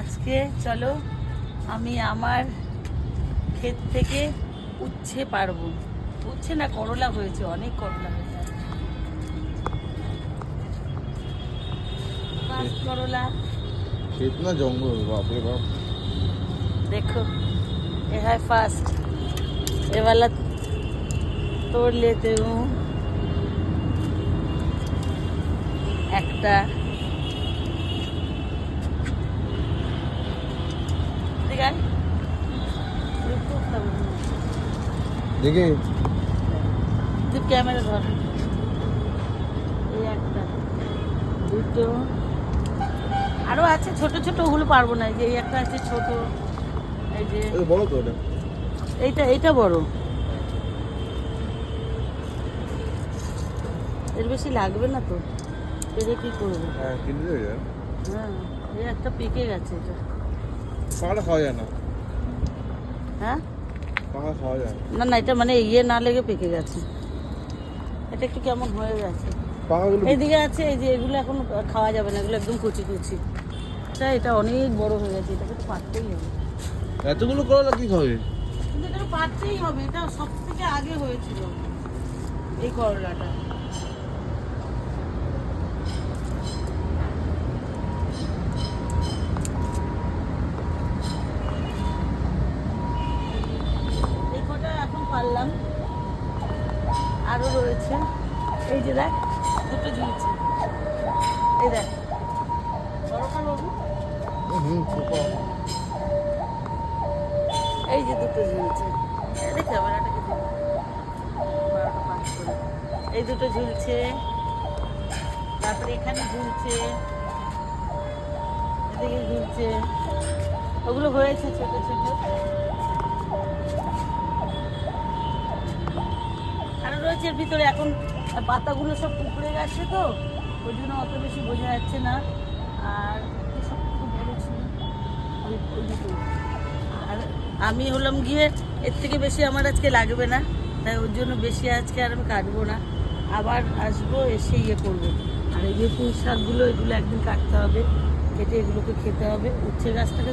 আজকে চলো আমি আমার ক্ষেত থেকে উচ্ছে পারবো। উচ্ছে না করলা হয়েছে, অনেক করলা হয়েছে। ফার্স্ট করলা। खेत ना जंगल बाप रे बाप। देखो ये है फर्स्ट, ये वाला तोड़ लेते हूँ। একটা দেখান देखे তুই ক্যামেরা ধর। এই একটা, দুটো, আরো আছে ছোট ছোট, ওগুলো পারবো না। এই যে এই একটা আছে ছোট, এই যে বড় তো এটা। এইটা বড়, এর বেশি লাগবে না তো। পেরে কি করবো? হ্যাঁ কিনে দেবে যার। হ্যাঁ এই একটা পেকে গেছে এটা। পাকা খাওয়া যায় না। হ্যাঁ পাকা খাওয়া যায় না না, এটা মানে ইয়ে না লেগে পেকে গেছে। এটা একটু কেমন হয়ে গেছে। পাকাগুলো এইদিকে আছে, এই যে এগুলো এখন খাওয়া যাবে না, এগুলো একদম কচি কচি। এটা অনেক বড় হয়ে গেছে, এটাকে তো পারতেই হবে। এতগুলো করলা কি খাবে? কিন্তু এটা পারতেই হবে, এটা সব থেকে আগে হয়েছিল এই করলাটা। এই কটা এখন পারলাম, আরো রয়েছে। এই যে দেখ দুটো ঝুলছে, এই দেখ বড়টা বাবু, এই যে দুটো ঝুলছে। এই ক্যামেরাটাকে দিন, 12টা 5 করে। এই দুটো ঝুলছে, তারপরে এখানে ঝুলছে, এদিকে ঝুলছে। ওগুলো হয়েছে ছোট ছোট, আরো রয়েছে এর ভিতরে। এখন পাতাগুলো সব কুকড়ে গেছে তো, ওই জন্য অত বেশি বোঝা যাচ্ছে না। আর সব খুব বড় ছিল ওই দুটো। আর আমি হলাম গিয়ে এর থেকে বেশি আমার আজকে লাগবে না, তাই ওর জন্য বেশি আজকে আর আমি কাটবো না। আবার আসবো, এসে ইয়ে করবো। আর এই যে পুঁই শাকগুলো, এগুলো একদিন কাটতে হবে, কেটে এগুলোকে খেতে হবে। উচ্ছে গাছটাকে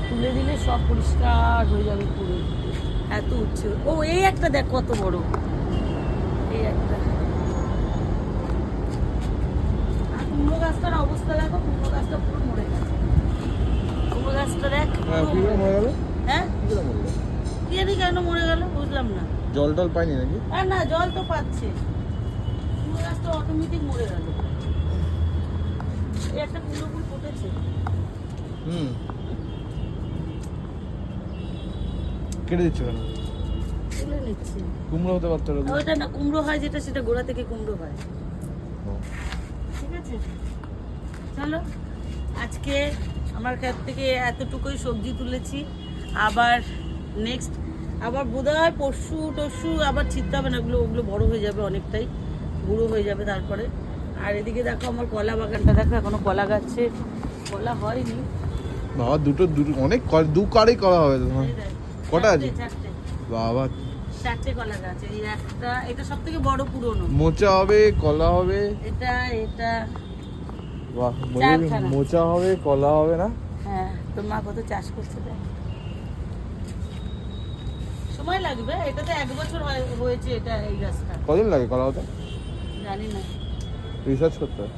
তুলে দিলে সব পরিষ্কার হয়ে যাবে পুরো, এত উচ্ছে। ও এই একটা দেখ কত বড়, এই একটা। আর কুমড়ো গাছটার অবস্থা দেখো, কুমড়ো গাছটা পুরো মরে গেছে। কুমড়ো গাছটা দেখ হ্যাঁ কি করে মরে গেল? হ্যাঁ কি করে মরে গেল? কি জানি কেন মরে গেল, বুঝলাম না। জল টল পাইনি নাকি? আর না, জল তো পাচ্ছে, কুমড়ো গাছটা অটোমেটিক মরে গেল। এই একটা কুমড়ো ফুল ফুটেছে। কেটে দিচ্ছ কেন? তুলে নিচ্ছি। কুমড়ো হতে পারতো না। ওইটা না, কুমড়ো হয় যেটা, সেটা গোড়া থেকে কুমড়ো হয়। ঠিক আছে, চলো আজকে আমার কাছ থেকে এতটুকুই সবজি তুলেছি। আবার নেক্সট, আবার বোধহয় পরশু টরশু আবার ছিটতে হবে না, ওগুলো বড় হয়ে যাবে, অনেকটাই বুড়ো হয়ে যাবে তারপরে। আর এদিকে দেখো আমার কলা বাগানটা দেখো, এখনো কলা গাছে কলা হয়নি। বাবা দুটো অনেক দু কারেই করা হবে তো। এই দেখ, কটা আছে? চারটে বাবা 4টে কলা গাছ। এই একটা, এটা সব থেকে বড় পুরনো। মোচা হবে, কলা হবে। এটা বাহ, চারখানা। মোচা হবে, কলা হবে না? হ্যাঁ, তোর মা কত চাষ করছে দেখ। সময় লাগবে, এটা তো 1 বছর হয়েছে এটা, এই গাছটা। কদিন লাগে কলা হতে? জানি না। রিসার্চ করতে হয়।